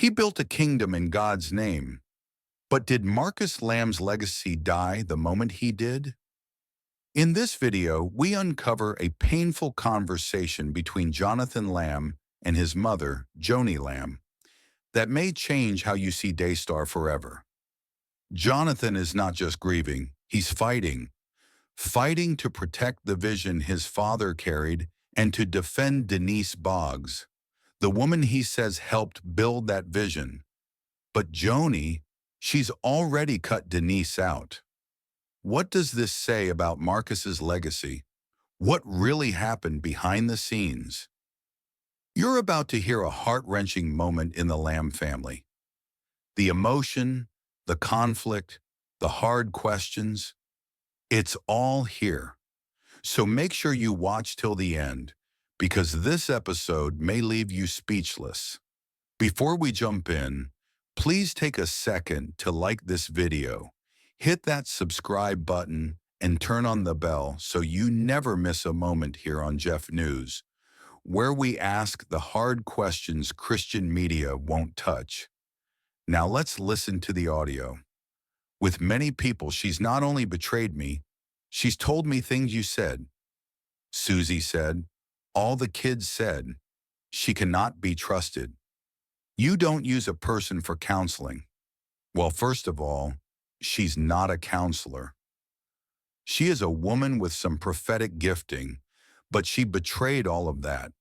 He built a kingdom in God's name. But did Marcus Lamb's legacy die the moment he did? In this video, we uncover a painful conversation between Jonathan Lamb and his mother, Joni Lamb, that may change how you see Daystar forever. Jonathan is not just grieving, he's fighting to protect the vision his father carried and to defend Denise Boggs, the woman he says helped build that vision. But Joni, she's already cut Denise out. What does this say about Marcus's legacy? What really happened behind the scenes? You're about to hear a heart-wrenching moment in the Lamb family. The emotion, the conflict, the hard questions, it's all here. So make sure you watch till the end, because this episode may leave you speechless. Before we jump in, please take a second to like this video, hit that subscribe button, and turn on the bell so you never miss a moment here on Jeff News, where we ask the hard questions Christian media won't touch. Now let's listen to the audio. With many people, she's not only betrayed me, she's told me things you said. Susie said, all the kids said, she cannot be trusted. You don't use a person for counseling. Well, first of all, she's not a counselor. She is a woman with some prophetic gifting, but she betrayed all of that.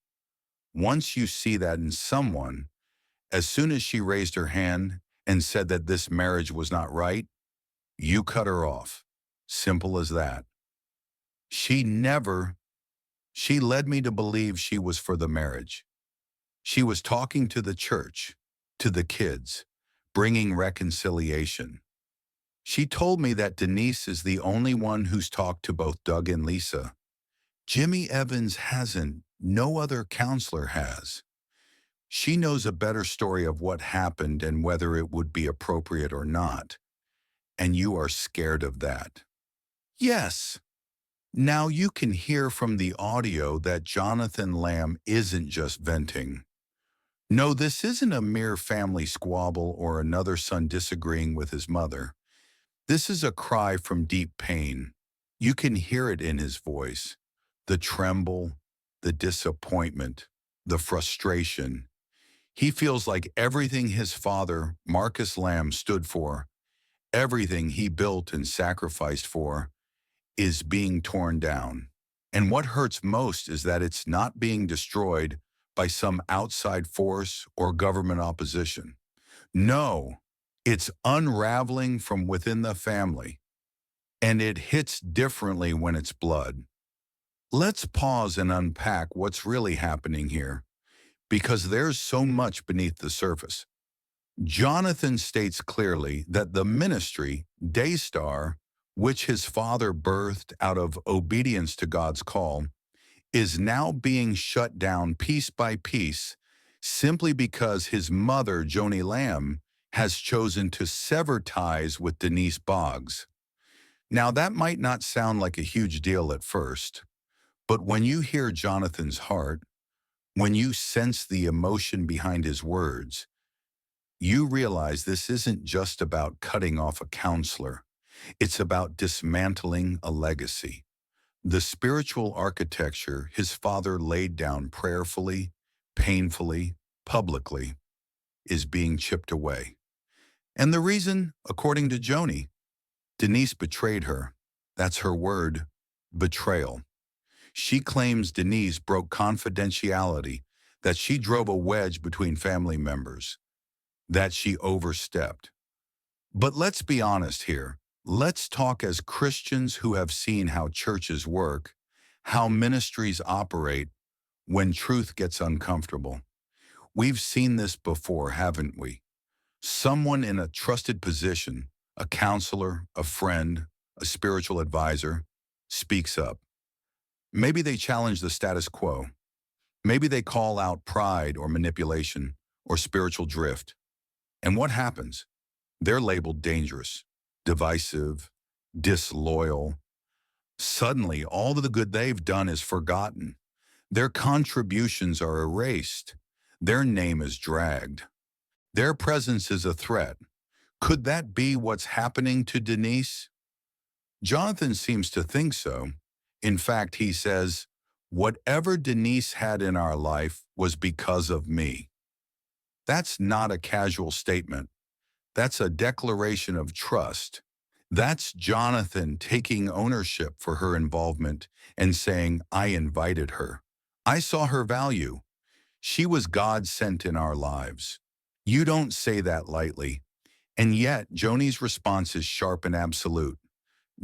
Once you see that in someone, as soon as she raised her hand and said that this marriage was not right, you cut her off. Simple as that. She led me to believe she was for the marriage. She was talking to the church, to the kids, bringing reconciliation. She told me that Denise is the only one who's talked to both Doug and Lisa. Jimmy Evans hasn't, no other counselor has. She knows a better story of what happened and whether it would be appropriate or not. And you are scared of that. Yes. Now you can hear from the audio that Jonathan Lamb isn't just venting. No, this isn't a mere family squabble or another son disagreeing with his mother. This is a cry from deep pain. You can hear it in his voice. The tremble, the disappointment, the frustration. He feels like everything his father, Marcus Lamb, stood for, everything he built and sacrificed for, is being torn down. And what hurts most is that it's not being destroyed by some outside force or government opposition. No, it's unraveling from within the family. And it hits differently when it's blood. Let's pause and unpack what's really happening here, because there's so much beneath the surface. Jonathan states clearly that the ministry, Daystar, which his father birthed out of obedience to God's call, is now being shut down piece by piece simply because his mother, Joni Lamb, has chosen to sever ties with Denise Boggs. Now, that might not sound like a huge deal at first, but when you hear Jonathan's heart, when you sense the emotion behind his words, you realize this isn't just about cutting off a counselor. It's about dismantling a legacy. The spiritual architecture his father laid down prayerfully, painfully, publicly, is being chipped away. And the reason, according to Joni, Denise betrayed her. That's her word, betrayal. She claims Denise broke confidentiality, that she drove a wedge between family members, that she overstepped. But let's be honest here. Let's talk as Christians who have seen how churches work, how ministries operate when truth gets uncomfortable. We've seen this before, haven't we? Someone in a trusted position, a counselor, a friend, a spiritual advisor, speaks up. Maybe they challenge the status quo. Maybe they call out pride or manipulation or spiritual drift. And what happens? They're labeled dangerous, divisive, disloyal. Suddenly, all of the good they've done is forgotten. Their contributions are erased. Their name is dragged. Their presence is a threat. Could that be what's happening to Denise? Jonathan seems to think so. In fact, he says, "Whatever Denise had in our life was because of me." That's not a casual statement. That's a declaration of trust. That's Jonathan taking ownership for her involvement and saying, "I invited her. I saw her value. She was God sent in our lives." You don't say that lightly. And yet, Joni's response is sharp and absolute.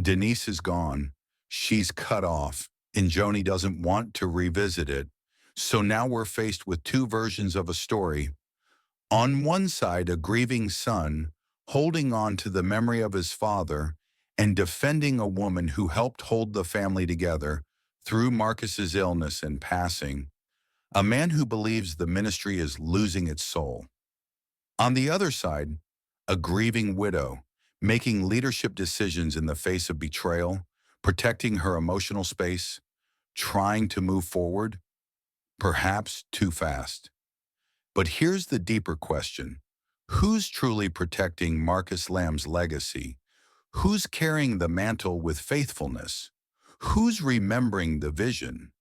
Denise is gone. She's cut off, and Joni doesn't want to revisit it. So now we're faced with two versions of a story. On one side, a grieving son holding on to the memory of his father and defending a woman who helped hold the family together through Marcus's illness and passing, a man who believes the ministry is losing its soul. On the other side, a grieving widow making leadership decisions in the face of betrayal, protecting her emotional space, trying to move forward, perhaps too fast. But here's the deeper question. Who's truly protecting Marcus Lamb's legacy? Who's carrying the mantle with faithfulness? Who's remembering the vision?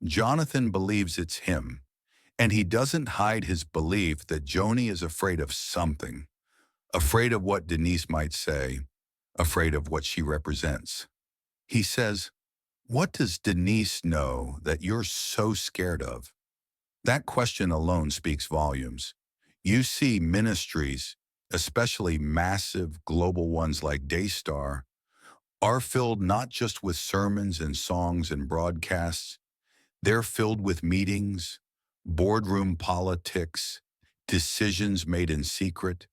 Jonathan believes it's him, and he doesn't hide his belief that Joni is afraid of something, afraid of what Denise might say, afraid of what she represents. He says, "What does Denise know that you're so scared of?" That question alone speaks volumes. You see ministries, especially massive global ones like Daystar, are filled not just with sermons and songs and broadcasts, they're filled with meetings, boardroom politics, decisions made in secret,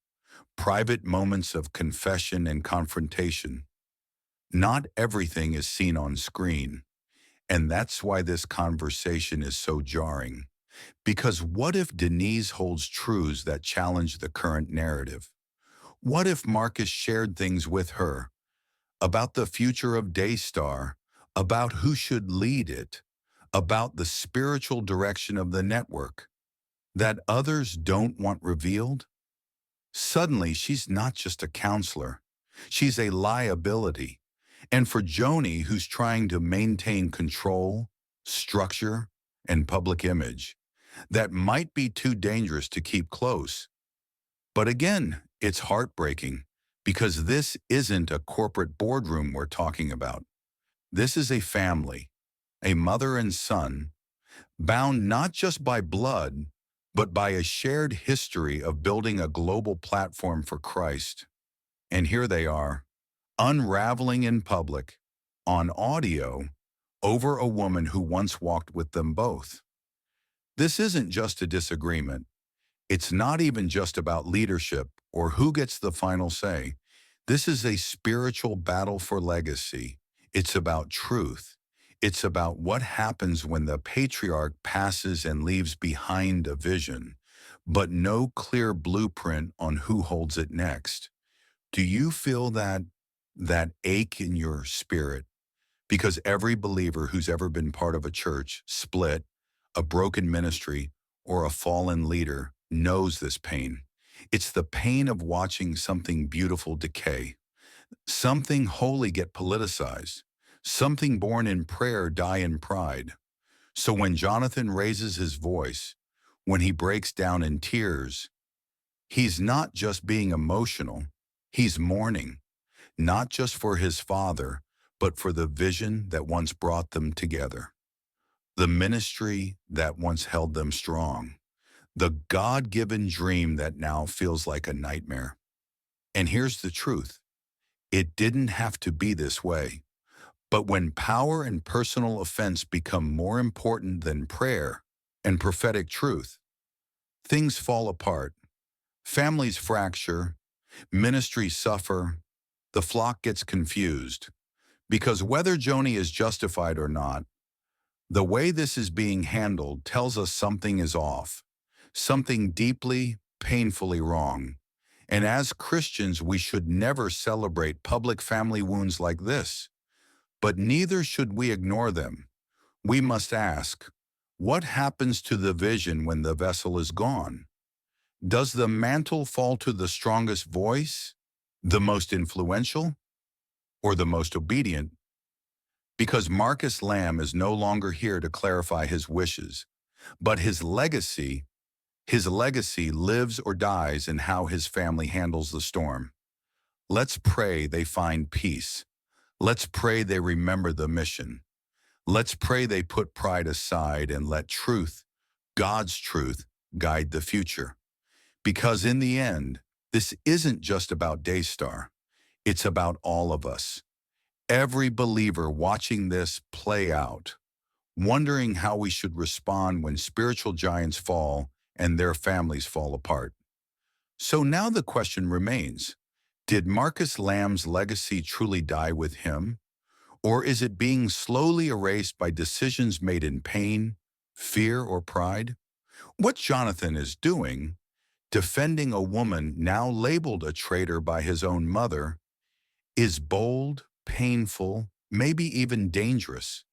private moments of confession and confrontation. Not everything is seen on screen, and that's why this conversation is so jarring. Because what if Denise holds truths that challenge the current narrative? What if Marcus shared things with her about the future of Daystar, about who should lead it, about the spiritual direction of the network that others don't want revealed? Suddenly, she's not just a counselor. She's a liability. And for Joni, who's trying to maintain control, structure, and public image, that might be too dangerous to keep close. But again, it's heartbreaking because this isn't a corporate boardroom we're talking about. This is a family, a mother and son, bound not just by blood, but by a shared history of building a global platform for Christ. And here they are, unraveling in public, on audio, over a woman who once walked with them both. This isn't just a disagreement. It's not even just about leadership or who gets the final say. This is a spiritual battle for legacy. It's about truth. It's about what happens when the patriarch passes and leaves behind a vision, but no clear blueprint on who holds it next. Do you feel that ache in your spirit? Because every believer who's ever been part of a church split, a broken ministry, or a fallen leader knows this pain. It's the pain of watching something beautiful decay, something holy get politicized, something born in prayer die in pride. So when Jonathan raises his voice, when he breaks down in tears, he's not just being emotional, he's mourning, not just for his father, but for the vision that once brought them together, the ministry that once held them strong, the God-given dream that now feels like a nightmare. And here's the truth. It didn't have to be this way. But when power and personal offense become more important than prayer and prophetic truth, things fall apart. Families fracture, ministries suffer, the flock gets confused. Because whether Joni is justified or not, the way this is being handled tells us something is off, something deeply, painfully wrong. And as Christians, we should never celebrate public family wounds like this. But neither should we ignore them. We must ask, what happens to the vision when the vessel is gone? Does the mantle fall to the strongest voice, the most influential, or the most obedient? Because Marcus Lamb is no longer here to clarify his wishes, but his legacy lives or dies in how his family handles the storm. Let's pray they find peace. Let's pray they remember the mission. Let's pray they put pride aside and let truth, God's truth, guide the future. Because in the end, this isn't just about Daystar. It's about all of us. Every believer watching this play out, wondering how we should respond when spiritual giants fall and their families fall apart. So now the question remains, did Marcus Lamb's legacy truly die with him? Or is it being slowly erased by decisions made in pain, fear, or pride? What Jonathan is doing, defending a woman now labeled a traitor by his own mother, is bold, painful, maybe even dangerous.